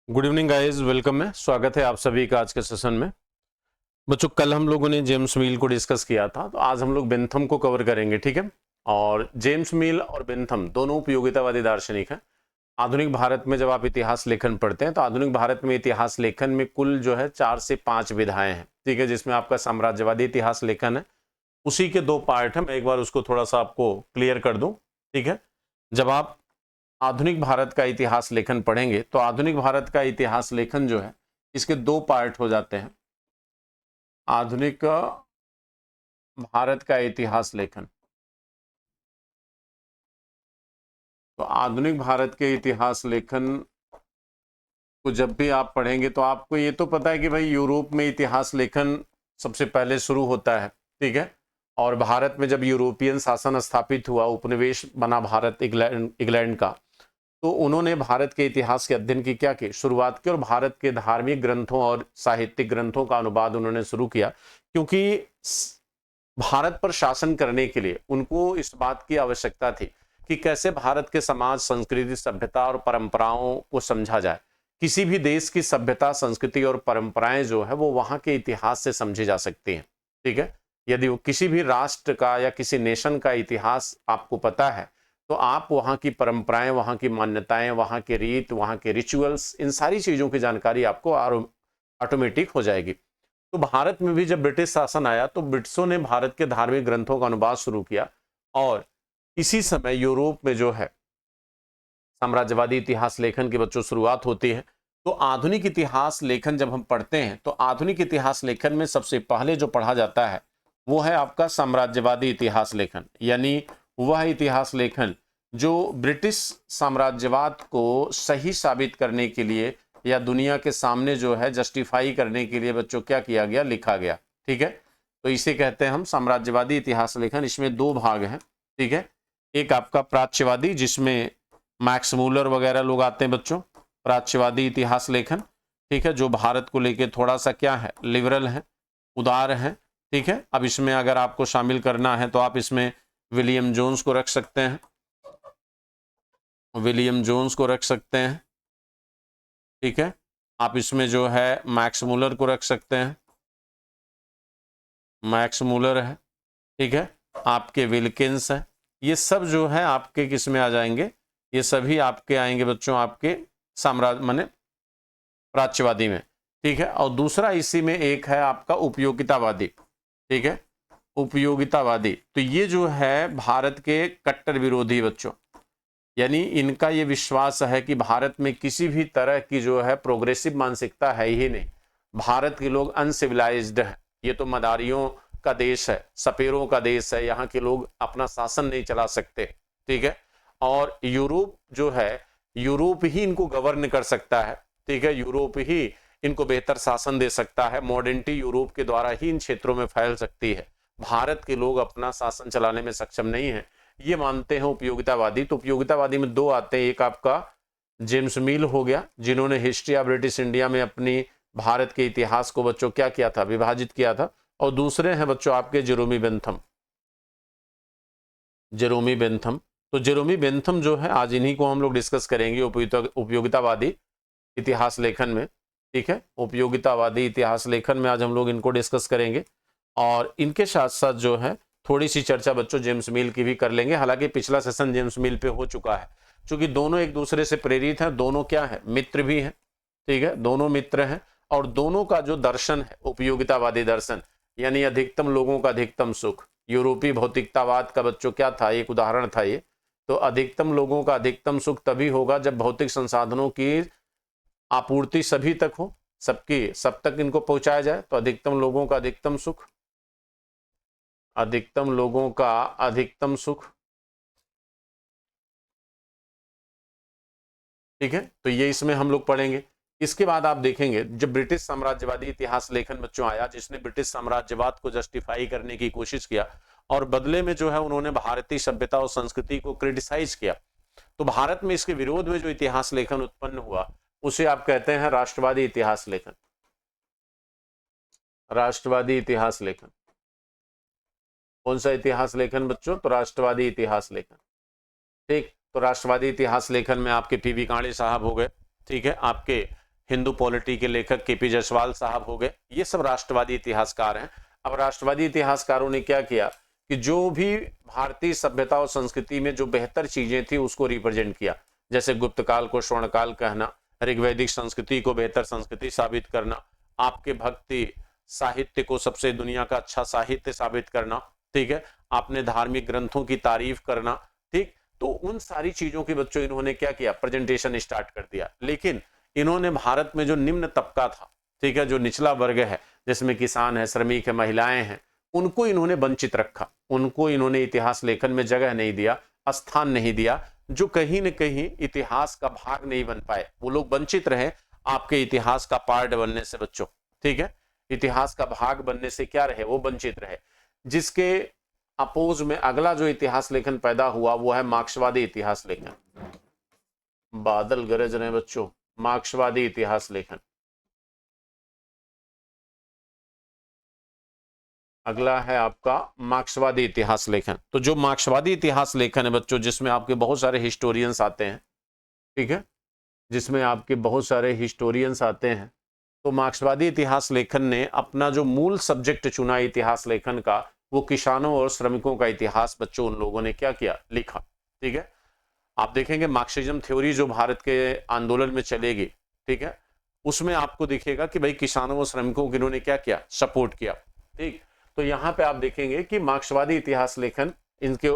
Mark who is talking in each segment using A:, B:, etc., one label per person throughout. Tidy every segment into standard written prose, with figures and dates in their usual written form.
A: Good evening guys, welcome है। स्वागत है आप सभी का आज के सेशन में। बच्चों, कल हम लोगों ने जेम्स मील को डिस्कस किया था, तो आज हम लोग बेंथम को कवर करेंगे, ठीक है। और जेम्स मील और बेंथम दोनों उपयोगितावादी दार्शनिक हैं। आधुनिक भारत में जब आप इतिहास लेखन पढ़ते हैं तो आधुनिक भारत में इतिहास लेखन में कुल जो है 4 से 5 विधाएं हैं, ठीक है, जिसमें आपका साम्राज्यवादी इतिहास लेखन है। उसी के 2 पार्ट हैं। मैं एक बार उसको थोड़ा सा आपको क्लियर कर दूं, ठीक है। जब आप आधुनिक भारत का इतिहास लेखन पढ़ेंगे तो आधुनिक भारत का इतिहास लेखन जो है इसके 2 पार्ट हो जाते हैं। आधुनिक भारत का इतिहास लेखन, तो आधुनिक भारत के इतिहास लेखन को जब भी आप पढ़ेंगे तो आपको ये तो पता है कि भाई यूरोप में इतिहास लेखन सबसे पहले शुरू होता है, ठीक है। और भारत में जब यूरोपियन शासन स्थापित हुआ, उपनिवेश बना भारत इंग्लैंड का, तो उन्होंने भारत के इतिहास के अध्ययन की क्या की शुरुआत की और भारत के धार्मिक ग्रंथों और साहित्यिक ग्रंथों का अनुवाद उन्होंने शुरू किया, क्योंकि भारत पर शासन करने के लिए उनको इस बात की आवश्यकता थी कि कैसे भारत के समाज, संस्कृति, सभ्यता और परंपराओं को समझा जाए। किसी भी देश की सभ्यता, संस्कृति और परंपराएं जो है वो वहां के इतिहास से समझी जा सकती हैं, ठीक है। यदि वो किसी भी राष्ट्र का या किसी नेशन का इतिहास आपको पता है तो आप वहाँ की परंपराएं, वहाँ की मान्यताएं, वहाँ के रीत, वहाँ के रिचुअल्स, इन सारी चीज़ों की जानकारी आपको ऑटोमेटिक हो जाएगी। तो भारत में भी जब ब्रिटिश शासन आया तो ब्रिटिशों ने भारत के धार्मिक ग्रंथों का अनुवाद शुरू किया और इसी समय यूरोप में जो है साम्राज्यवादी इतिहास लेखन की बच्चों शुरुआत होती है। तो आधुनिक इतिहास लेखन जब हम पढ़ते हैं तो आधुनिक इतिहास लेखन में सबसे पहले जो पढ़ा जाता है वो है आपका साम्राज्यवादी इतिहास लेखन, यानी वह इतिहास लेखन जो ब्रिटिश साम्राज्यवाद को सही साबित करने के लिए या दुनिया के सामने जो है जस्टिफाई करने के लिए बच्चों क्या किया गया, लिखा गया, ठीक है। तो इसे कहते हैं हम साम्राज्यवादी इतिहास लेखन। इसमें 2 भाग हैं, ठीक है। एक आपका प्राच्यवादी, जिसमें मैक्स मूलर वगैरह लोग आते हैं बच्चों। प्राच्यवादी इतिहास लेखन, ठीक है, जो भारत को लेके थोड़ा सा क्या है, लिबरल है, उदार है, ठीक है। अब इसमें अगर आपको शामिल करना है तो आप इसमें विलियम जोन्स को रख सकते हैं, विलियम जोन्स को रख सकते हैं, ठीक है। आप इसमें जो है मैक्स मूलर को रख सकते हैं, मैक्स मूलर है, ठीक है। आपके विल्किंस है। ये सब जो है आपके किस में आ जाएंगे, ये सभी आपके आएंगे बच्चों आपके साम्राज्य माने प्राच्यवादी में, ठीक है। और दूसरा इसी में एक है आपका उपयोगितावादी, ठीक है, उपयोगितावादी। तो ये जो है भारत के कट्टर विरोधी बच्चों, यानी इनका ये विश्वास है कि भारत में किसी भी तरह की जो है प्रोग्रेसिव मानसिकता है ही नहीं। भारत के लोग अनसिविलाइज्ड है, ये तो मदारियों का देश है, सपेरों का देश है, यहाँ के लोग अपना शासन नहीं चला सकते, ठीक है। और यूरोप जो है, यूरोप ही इनको गवर्न कर सकता है, ठीक है, यूरोप ही इनको बेहतर शासन दे सकता है। मॉडर्निटी यूरोप के द्वारा ही इन क्षेत्रों में फैल सकती है। भारत के लोग अपना शासन चलाने में सक्षम नहीं है, ये मानते हैं उपयोगितावादी। तो उपयोगितावादी में 2 आते हैं। एक आपका जेम्स मील हो गया, जिन्होंने हिस्ट्री ऑफ ब्रिटिश इंडिया में अपनी भारत के इतिहास को बच्चों क्या किया था, विभाजित किया था। और दूसरे हैं बच्चों आपके जेरोमी बेंथम, जेरोमी बेंथम। तो जेरोमी बेंथम जो है आज इन्हीं को हम लोग डिस्कस करेंगे उपयोगितावादी इतिहास लेखन में, ठीक है। उपयोगितावादी इतिहास लेखन में आज हम लोग इनको डिस्कस करेंगे और इनके साथ साथ जो है थोड़ी सी चर्चा बच्चों जेम्स मील की भी कर लेंगे। हालांकि पिछला सेशन जेम्स मील पे हो चुका है, क्योंकि दोनों एक दूसरे से प्रेरित हैं, दोनों क्या है, मित्र भी हैं, ठीक है, दोनों मित्र हैं। और दोनों का जो दर्शन है उपयोगितावादी दर्शन, यानी अधिकतम लोगों का अधिकतम सुख। यूरोपीय भौतिकतावाद का बच्चों क्या था, एक उदाहरण था ये। तो अधिकतम लोगों का अधिकतम सुख तभी होगा जब भौतिक संसाधनों की आपूर्ति सभी तक हो, सबकी सब तक इनको पहुंचाया जाए। तो अधिकतम लोगों का अधिकतम सुख, अधिकतम लोगों का अधिकतम सुख, ठीक है। तो ये इसमें हम लोग पढ़ेंगे। इसके बाद आप देखेंगे जब ब्रिटिश साम्राज्यवादी इतिहास लेखन बच्चों आया, जिसने ब्रिटिश साम्राज्यवाद को जस्टिफाई करने की कोशिश किया और बदले में जो है उन्होंने भारतीय सभ्यता और संस्कृति को क्रिटिसाइज किया। तो भारत में इसके विरोध में जो इतिहास लेखन उत्पन्न हुआ उसे आप कहते हैं राष्ट्रवादी इतिहास लेखन, राष्ट्रवादी इतिहास लेखन। कौन सा इतिहास लेखन बच्चों, तो राष्ट्रवादी इतिहास लेखन, ठीक। तो राष्ट्रवादी इतिहास लेखन में आपके पीवी कांडे साहब हो गए, ठीक है, आपके हिंदू पॉलिटी के लेखक केपी जायसवाल साहब हो गए, ये सब राष्ट्रवादी इतिहासकार हैं। अब राष्ट्रवादी इतिहासकारों ने क्या किया कि जो भी भारतीय सभ्यता और संस्कृति में जो बेहतर चीजें थी उसको रिप्रेजेंट किया, जैसे गुप्त काल को स्वर्णकाल कहना, ऋग्वैदिक संस्कृति को बेहतर संस्कृति साबित करना, आपके भक्ति साहित्य को सबसे दुनिया का अच्छा साहित्य साबित करना, ठीक है, आपने धार्मिक ग्रंथों की तारीफ करना, ठीक। तो उन सारी चीजों के बच्चों इन्होंने क्या किया, प्रेजेंटेशन स्टार्ट कर दिया। लेकिन इन्होंने भारत में जो निम्न तबका था, ठीक है, जो निचला वर्ग है, जिसमें किसान है, श्रमिक है, महिलाएं हैं, उनको इन्होंने वंचित रखा, उनको इन्होंने इतिहास लेखन में जगह नहीं दिया, स्थान नहीं दिया, जो कहीं न कहीं इतिहास का भाग नहीं बन पाए। वो लोग वंचित रहे आपके इतिहास का पार्ट बनने से बच्चों, ठीक है, इतिहास का भाग बनने से क्या रहे, वो वंचित रहे। जिसके अपोज में अगला जो इतिहास लेखन पैदा हुआ वो है मार्क्सवादी इतिहास लेखन। बादल गरज रहे बच्चों, मार्क्सवादी इतिहास लेखन। अगला है आपका मार्क्सवादी इतिहास लेखन। तो जो मार्क्सवादी इतिहास लेखन है बच्चों, जिसमें आपके बहुत सारे हिस्टोरियंस आते हैं, ठीक है, जिसमें आपके बहुत सारे हिस्टोरियंस आते हैं, तो मार्क्सवादी इतिहास लेखन ने अपना जो मूल सब्जेक्ट चुना इतिहास लेखन का, वो किसानों और श्रमिकों का इतिहास बच्चों उन लोगों ने क्या किया, लिखा, ठीक है। आप देखेंगे मार्क्सिज्म थ्योरी जो भारत के आंदोलन में चलेगी, ठीक है, उसमें आपको दिखेगा कि भाई किसानों और श्रमिकों को इन्होंने क्या किया, सपोर्ट किया, ठीक। तो यहाँ पे आप देखेंगे कि मार्क्सवादी इतिहास लेखन इनके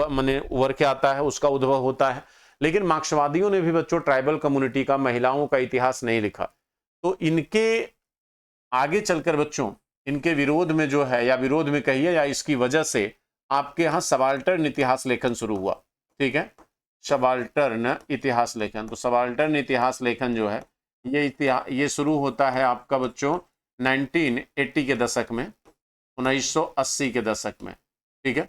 A: माने उभर के आता है, उसका उद्भव होता है। लेकिन मार्क्सवादियों ने भी बच्चों ट्राइबल कम्युनिटी का, महिलाओं का इतिहास नहीं लिखा। तो इनके आगे चलकर बच्चों, इनके विरोध में जो है, या विरोध में कहिए, या इसकी वजह से आपके यहाँ सबाल्टर्न इतिहास लेखन शुरू हुआ, ठीक है, सबाल्टर्न इतिहास लेखन। तो सबाल्टर्न इतिहास लेखन जो है ये शुरू होता है आपका बच्चों 1980 के दशक में, 1980 के दशक में, ठीक है,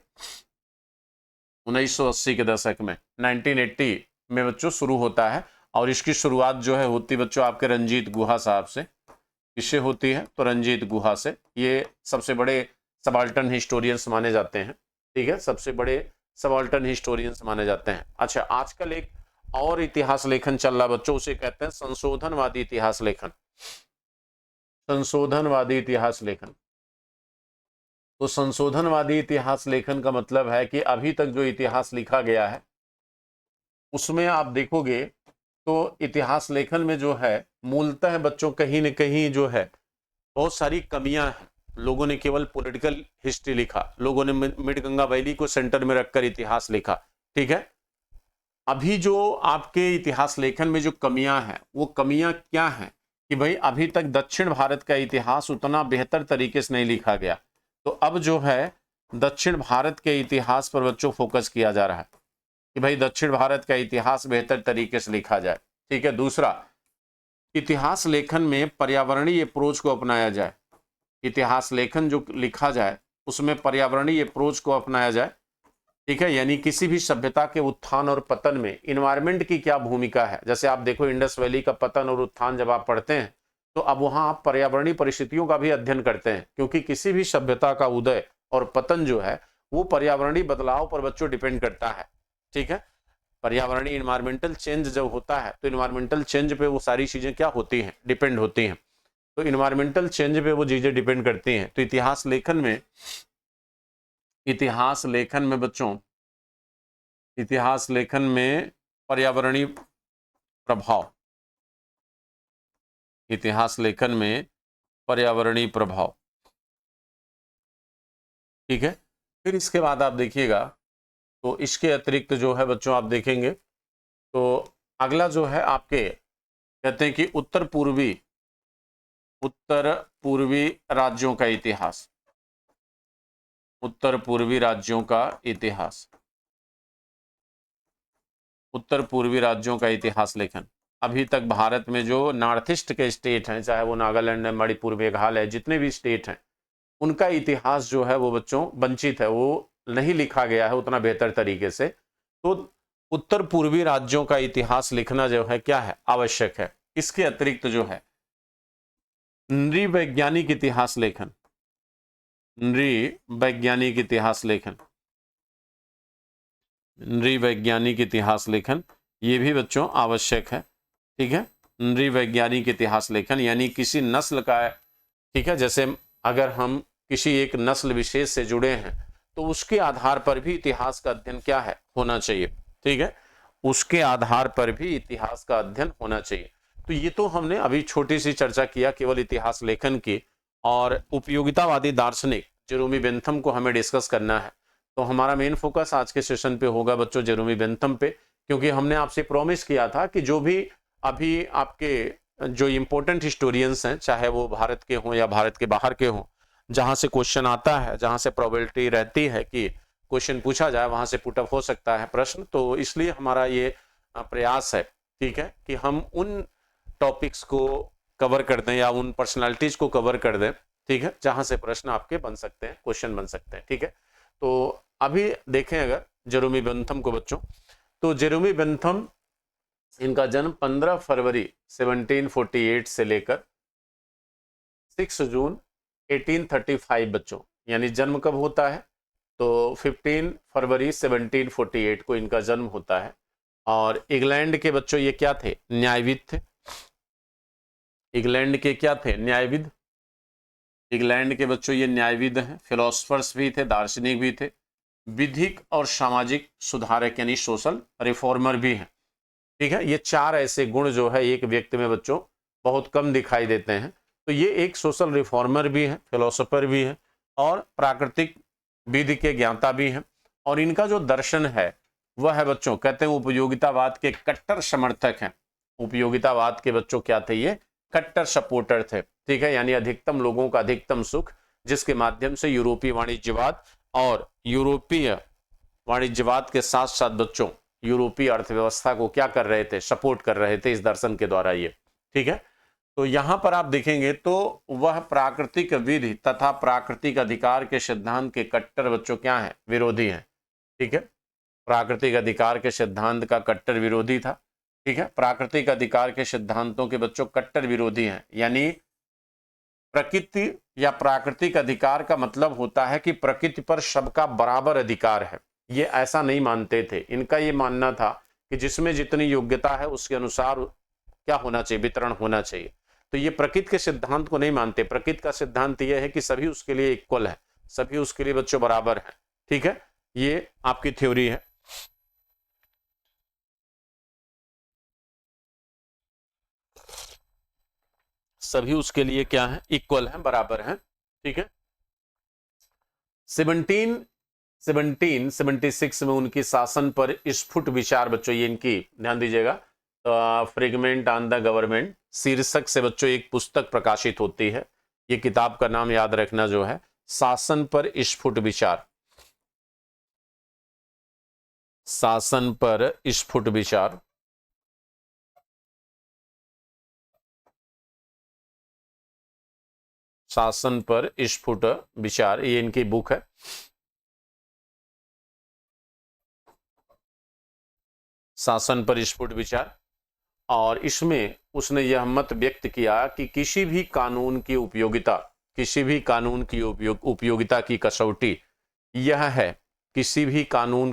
A: 1980 के दशक में, 1980 में बच्चों शुरू होता है। और इसकी शुरुआत जो है होती बच्चों आपके रंजीत गुहा साहब से। किससे होती है, तो रंजीत गुहा से। ये सबसे बड़े सबाल्टर्न हिस्टोरियंस माने जाते हैं, ठीक है, सबसे बड़े सबाल्टर्न हिस्टोरियंस माने जाते हैं। अच्छा, आजकल एक और इतिहास लेखन चल रहा बच्चों, उसे कहते हैं संशोधनवादी इतिहास लेखन। संशोधनवादी इतिहास लेखन। तो संशोधनवादी इतिहास लेखन का मतलब है कि अभी तक जो इतिहास लिखा गया है उसमें आप देखोगे तो इतिहास लेखन में जो है मूलतः बच्चों कहीं न कहीं जो है बहुत सारी कमियां हैं। लोगों ने केवल पॉलिटिकल हिस्ट्री लिखा, लोगों ने मिड गंगा वैली को सेंटर में रखकर इतिहास लिखा, ठीक है। अभी जो आपके इतिहास लेखन में जो कमियां हैं, वो कमियां क्या हैं कि भाई अभी तक दक्षिण भारत का इतिहास उतना बेहतर तरीके से नहीं लिखा गया। तो अब जो है दक्षिण भारत के इतिहास पर बच्चों फोकस किया जा रहा है कि भाई दक्षिण भारत का इतिहास बेहतर तरीके से लिखा जाए, ठीक है। दूसरा, इतिहास लेखन में पर्यावरणीय अप्रोच को अपनाया जाए। इतिहास लेखन जो लिखा जाए उसमें पर्यावरणीय अप्रोच को अपनाया जाए, ठीक है। यानी किसी भी सभ्यता के उत्थान और पतन में इन्वायरमेंट की क्या भूमिका है। जैसे आप देखो इंडस वैली का पतन और उत्थान जब आप पढ़ते हैं तो अब वहां आप पर्यावरणीय परिस्थितियों का भी अध्ययन करते हैं, क्योंकि किसी भी सभ्यता का उदय और पतन जो है वो पर्यावरणीय बदलाव पर बच्चों डिपेंड करता है, ठीक है। पर्यावरणीय इन्वायरमेंटल चेंज जब होता है तो इन्वायरमेंटल चेंज पे वो सारी चीजें क्या होती हैं, डिपेंड होती हैं। तो इन्वायरमेंटल चेंज पे वो चीजें डिपेंड करती हैं। तो इतिहास लेखन में बच्चों, इतिहास लेखन में पर्यावरणीय प्रभाव, इतिहास लेखन में पर्यावरणीय प्रभाव, ठीक है। फिर इसके बाद आप देखिएगा तो इसके अतिरिक्त जो है बच्चों आप देखेंगे तो अगला जो है आपके कहते हैं कि उत्तर पूर्वी राज्यों का इतिहास। उत्तर पूर्वी राज्यों का इतिहास, उत्तर पूर्वी राज्यों का इतिहास लेखन। अभी तक भारत में जो नॉर्थ ईस्ट के स्टेट हैं, चाहे वो नागालैंड है, मणिपुर, मेघालय, जितने भी स्टेट हैं, उनका इतिहास जो है वो बच्चों वंचित है, वो नहीं लिखा गया है उतना बेहतर तरीके से। तो उत्तर पूर्वी राज्यों का इतिहास लिखना जो है क्या है, आवश्यक है। इसके अतिरिक्त जो है नृवैज्ञानिक इतिहास लेखन, नृवैज्ञानिक इतिहास लेखन, नृवैज्ञानिक इतिहास लेखन, ये भी बच्चों आवश्यक है, ठीक है। नृवैज्ञानिक इतिहास लेखन, यानी किसी नस्ल का, ठीक है, जैसे अगर हम किसी एक नस्ल विशेष से जुड़े हैं तो उसके आधार पर भी इतिहास का अध्ययन क्या है, होना चाहिए, ठीक है, उसके आधार पर भी इतिहास का अध्ययन होना चाहिए। तो ये तो हमने अभी छोटी सी चर्चा किया केवल इतिहास लेखन की, और उपयोगितावादी दार्शनिक जेरोमी बेंथम को हमें डिस्कस करना है। तो हमारा मेन फोकस आज के सेशन पे होगा बच्चों जेरोमी बेंथम पे, क्योंकि हमने आपसे प्रॉमिस किया था कि जो भी अभी आपके जो इम्पोर्टेंट हिस्टोरियंस हैं, चाहे वो भारत के हों या भारत के बाहर के हों, जहां से क्वेश्चन आता है, जहां से प्रोबेबिलिटी रहती है कि क्वेश्चन पूछा जाए, वहां से पुटअप हो सकता है प्रश्न, तो इसलिए हमारा ये प्रयास है, ठीक है, कि हम उन टॉपिक्स को कवर कर दें या उन पर्सनालिटीज को कवर कर दें, ठीक है, जहां से प्रश्न आपके बन सकते हैं, क्वेश्चन बन सकते हैं, ठीक है। तो अभी देखें अगर जेरोमी बेंथम को बच्चों, तो जेरोमी बेंथम, इनका जन्म 15 फरवरी 1748 से लेकर 6 जून 1835 बच्चों, यानी जन्म कब होता है, तो 15 फरवरी 1748 को इनका जन्म होता है। और इंग्लैंड के बच्चों ये क्या थे, न्यायविद थे। इंग्लैंड के क्या थे, न्यायविद। इंग्लैंड के बच्चों ये न्यायविद हैं, फिलोसफर्स भी थे, दार्शनिक भी थे, विधिक और सामाजिक सुधारक यानी सोशल रिफॉर्मर भी हैं, ठीक है। ये चार ऐसे गुण जो है एक व्यक्ति में बच्चों बहुत कम दिखाई देते हैं। तो ये एक सोशल रिफॉर्मर भी है, फिलोसोफर भी है, और प्राकृतिक विधि के ज्ञाता भी हैं। और इनका जो दर्शन है वह है बच्चों, कहते हैं उपयोगितावाद के कट्टर समर्थक हैं। उपयोगितावाद के बच्चों क्या थे, ये कट्टर सपोर्टर थे, ठीक है, यानी अधिकतम लोगों का अधिकतम सुख, जिसके माध्यम से यूरोपीय वाणिज्यवाद और यूरोपीय वाणिज्यवाद के साथ साथ बच्चों यूरोपीय अर्थव्यवस्था को क्या कर रहे थे, सपोर्ट कर रहे थे इस दर्शन के द्वारा ये, ठीक है। तो यहां पर आप देखेंगे तो वह प्राकृतिक विधि तथा प्राकृतिक अधिकार के सिद्धांत के कट्टर बच्चों क्या है, विरोधी हैं, ठीक है। प्राकृतिक अधिकार के सिद्धांत का कट्टर विरोधी था, ठीक है। प्राकृतिक अधिकार के सिद्धांतों के बच्चों कट्टर विरोधी हैं, यानी प्रकृति या प्राकृतिक अधिकार का मतलब होता है कि प्रकृति पर सबका बराबर अधिकार है। ये ऐसा नहीं मानते थे, इनका ये मानना था कि जिसमें जितनी योग्यता है उसके अनुसार क्या होना चाहिए, वितरण होना चाहिए। तो ये प्रकृति के सिद्धांत को नहीं मानते। प्रकृति का सिद्धांत यह है कि सभी उसके लिए इक्वल है, सभी उसके लिए बच्चों बराबर है, ठीक है। ये आपकी थ्योरी है। सभी उसके लिए क्या है, इक्वल है, बराबर है, ठीक है। 1776 में उनकी शासन पर स्फुट विचार बच्चों, ये इनकी ध्यान दीजिएगा, फ्रेगमेंट ऑन द गवर्नमेंट शीर्षक से बच्चों एक पुस्तक प्रकाशित होती है। ये किताब का नाम याद रखना जो है, शासन पर स्फुट विचार, शासन पर स्फुट विचार, शासन पर स्फुट विचार, ये इनकी बुक है। शासन पर स्फुट विचार। और इसमें उसने यह मत व्यक्त किया कि किसी भी कानून की उपयोगिता, किसी भी कानून की उपयोगिता की कसौटी यह है, किसी भी कानून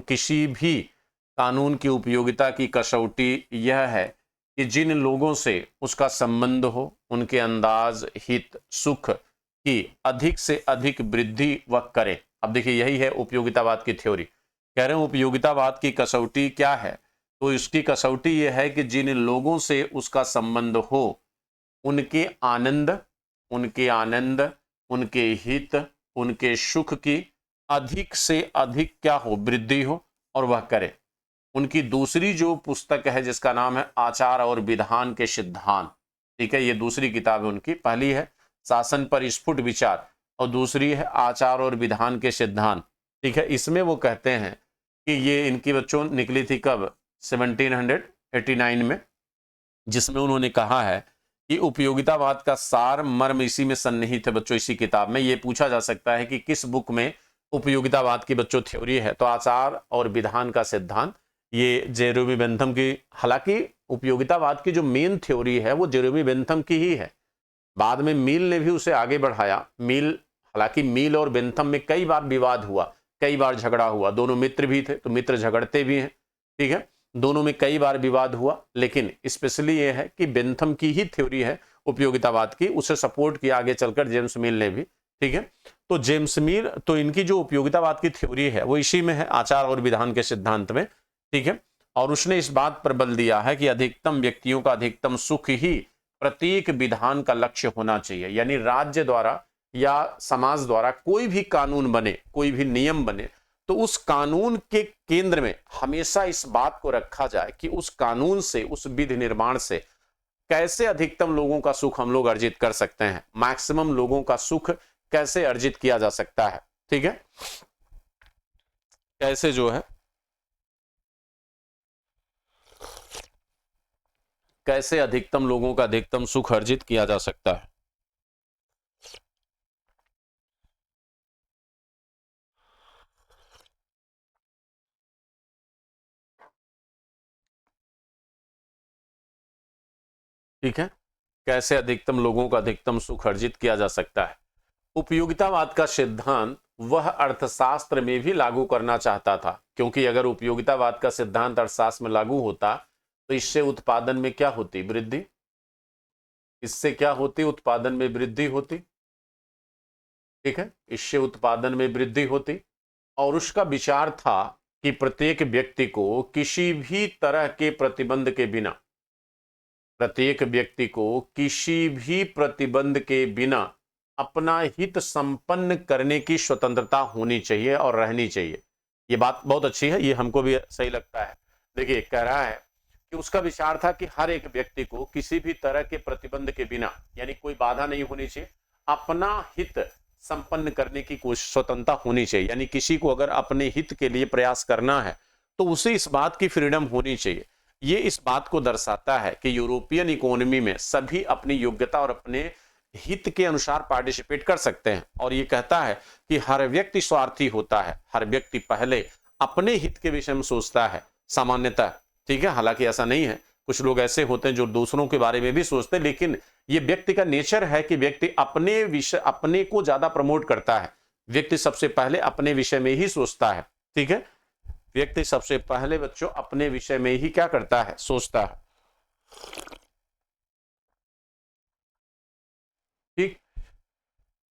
A: की उपयोगिता की कसौटी यह है कि जिन लोगों से उसका संबंध हो, उनके अंदाज, हित, सुख की अधिक से अधिक वृद्धि वह करे। अब देखिए यही है उपयोगितावाद की थ्योरी। कह रहे हैं उपयोगितावाद की कसौटी क्या है, तो इसकी कसौटी यह है कि जिन लोगों से उसका संबंध हो, उनके आनंद, उनके हित, उनके सुख की अधिक से अधिक क्या हो, वृद्धि हो, और वह करे। उनकी दूसरी जो पुस्तक है जिसका नाम है आचार और विधान के सिद्धांत, ठीक है, ये दूसरी किताब है उनकी। पहली है शासन पर स्फुट विचार और दूसरी है आचार और विधान के सिद्धांत, ठीक है। इसमें वो कहते हैं कि ये इनकी बच्चों निकली थी कब, 1789 में, जिसमें उन्होंने कहा है कि उपयोगितावाद का सार मर्म इसी में सन्निहित है बच्चों, इसी किताब में। ये पूछा जा सकता है कि किस बुक में उपयोगितावाद की बच्चों थ्योरी है, तो आचार और विधान का सिद्धांत, ये जेरोमी बेंथम की। हालांकि उपयोगितावाद की जो मेन थ्योरी है वो जेरोमी बेंथम की ही है। बाद में मील ने भी उसे आगे बढ़ाया। हालांकि मील और बेंथम में कई बार विवाद हुआ, कई बार झगड़ा हुआ, दोनों मित्र भी थे, तो मित्र झगड़ते भी हैं, ठीक है। दोनों में कई बार विवाद हुआ, लेकिन स्पेशली ये है कि बेंथम की ही थ्योरी है उपयोगितावाद की, उसे सपोर्ट किया आगे चलकर जेम्स मिल ने भी। ठीक है, तो जेम्स मिल, तो इनकी जो उपयोगितावाद की थ्योरी है वो इसी में है, आचार और विधान के सिद्धांत में। ठीक है, और उसने इस बात पर बल दिया है कि अधिकतम व्यक्तियों का अधिकतम सुख ही प्रत्येक विधान का लक्ष्य होना चाहिए। यानी राज्य द्वारा या समाज द्वारा कोई भी कानून बने, कोई भी नियम बने, तो उस कानून के केंद्र में हमेशा इस बात को रखा जाए कि उस कानून से, उस विधि निर्माण से कैसे अधिकतम लोगों का सुख हम लोग अर्जित कर सकते हैं, मैक्सिमम लोगों का सुख कैसे अर्जित किया जा सकता है। ठीक है, कैसे जो है, कैसे अधिकतम लोगों का अधिकतम सुख अर्जित किया जा सकता है। ठीक है, कैसे अधिकतम लोगों का अधिकतम सुख अर्जित किया जा सकता है। उपयोगितावाद का सिद्धांत वह अर्थशास्त्र में भी लागू करना चाहता था, क्योंकि अगर उपयोगितावाद का सिद्धांत अर्थशास्त्र में लागू होता तो इससे उत्पादन में क्या होती, वृद्धि। इससे क्या होती, उत्पादन में वृद्धि होती। ठीक है, इससे उत्पादन में वृद्धि होती। और उसका विचार था कि प्रत्येक व्यक्ति को किसी भी तरह के प्रतिबंध के बिना, प्रत्येक व्यक्ति को किसी भी प्रतिबंध के बिना अपना हित संपन्न करने की स्वतंत्रता होनी चाहिए और रहनी चाहिए। ये बात बहुत अच्छी है, ये हमको भी सही लगता है। देखिए, कह रहा है कि उसका विचार था कि हर एक व्यक्ति को किसी भी तरह के प्रतिबंध के बिना, यानी कोई बाधा नहीं होनी चाहिए, अपना हित संपन्न करने की कोशिश, स्वतंत्रता होनी चाहिए। यानी किसी को अगर अपने हित के लिए प्रयास करना है तो उसे इस बात की फ्रीडम होनी चाहिए। ये इस बात को दर्शाता है कि यूरोपियन इकोनॉमी में सभी अपनी योग्यता और अपने हित के अनुसार पार्टिसिपेट कर सकते हैं। और ये कहता है कि हर व्यक्ति स्वार्थी होता है, हर व्यक्ति पहले अपने हित के विषय में सोचता है सामान्यतः। ठीक है, हालांकि ऐसा नहीं है, कुछ लोग ऐसे होते हैं जो दूसरों के बारे में भी सोचते हैं, लेकिन ये व्यक्ति का नेचर है कि व्यक्ति अपने विषय, अपने को ज्यादा प्रमोट करता है। व्यक्ति सबसे पहले अपने विषय में ही सोचता है। ठीक है, व्यक्ति सबसे पहले बच्चों अपने विषय में ही क्या करता है, सोचता है। ठीक,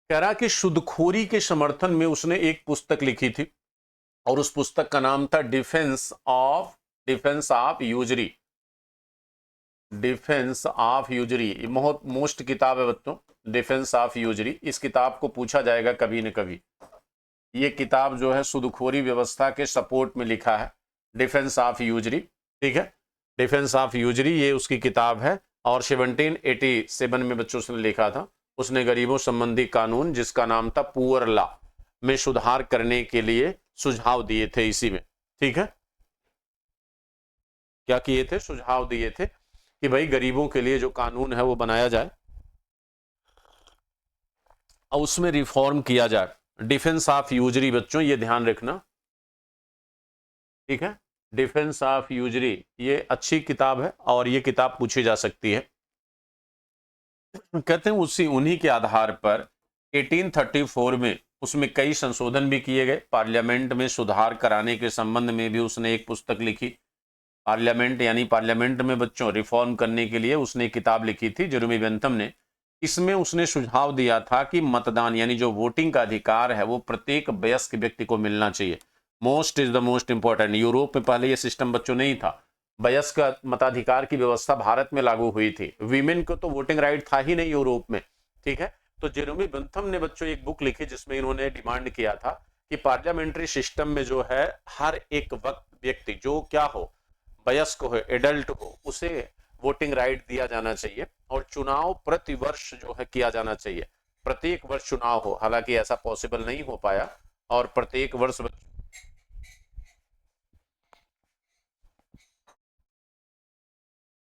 A: कह रहा कि शुद्धखोरी के समर्थन में उसने एक पुस्तक लिखी थी और उस पुस्तक का नाम था डिफेंस ऑफ यूजरी। डिफेंस ऑफ यूजरी, ये बहुत मोस्ट किताब है बच्चों, डिफेंस ऑफ यूजरी। इस किताब को पूछा जाएगा कभी न कभी। ये किताब जो है सूदखोरी व्यवस्था के सपोर्ट में लिखा है, डिफेंस ऑफ यूजरी। ठीक है, डिफेंस ऑफ यूजरी ये उसकी किताब है। और 1787 में बच्चों से लिखा था। उसने गरीबों संबंधी कानून, जिसका नाम था पुअर लॉ, में सुधार करने के लिए सुझाव दिए थे इसी में। ठीक है, क्या किए थे, सुझाव दिए थे कि भाई गरीबों के लिए जो कानून है वो बनाया जाए और उसमें रिफॉर्म किया जाए। डिफेंस ऑफ यूजरी बच्चों ये ध्यान रखना। ठीक है, डिफेंस ऑफ यूजरी ये अच्छी किताब है और ये किताब पूछी जा सकती है। कहते हैं उन्हीं के आधार पर 1834 में उसमें कई संशोधन भी किए गए। पार्लियामेंट में सुधार कराने के संबंध में भी उसने एक पुस्तक लिखी। पार्लियामेंट यानी पार्लियामेंट में बच्चों रिफॉर्म करने के लिए उसने एक किताब लिखी थी, जेरेमी बेंथम ने। इसमें उसने सुझाव दिया था कि मतदान यानी जो वोटिंग का अधिकार है वो प्रत्येक वयस्क व्यक्ति को मिलना चाहिए। Most is the most important. Europe में पहले ये सिस्टम बच्चों नहीं था, वयस्क मताधिकार की व्यवस्था भारत में लागू हुई थी। वीमेन को तो वोटिंग राइट था ही नहीं यूरोप में। ठीक है, तो जेरेमी बेंथम ने बच्चों एक बुक लिखी जिसमें इन्होंने डिमांड किया था कि पार्लियामेंट्री सिस्टम में जो है हर एक व्यक्ति जो क्या हो, वयस्क हो, एडल्ट हो, उसे वोटिंग राइट दिया जाना चाहिए और चुनाव प्रति वर्ष जो है किया जाना चाहिए। प्रत्येक वर्ष चुनाव हो, हालांकि ऐसा पॉसिबल नहीं हो पाया और प्रत्येक वर्ष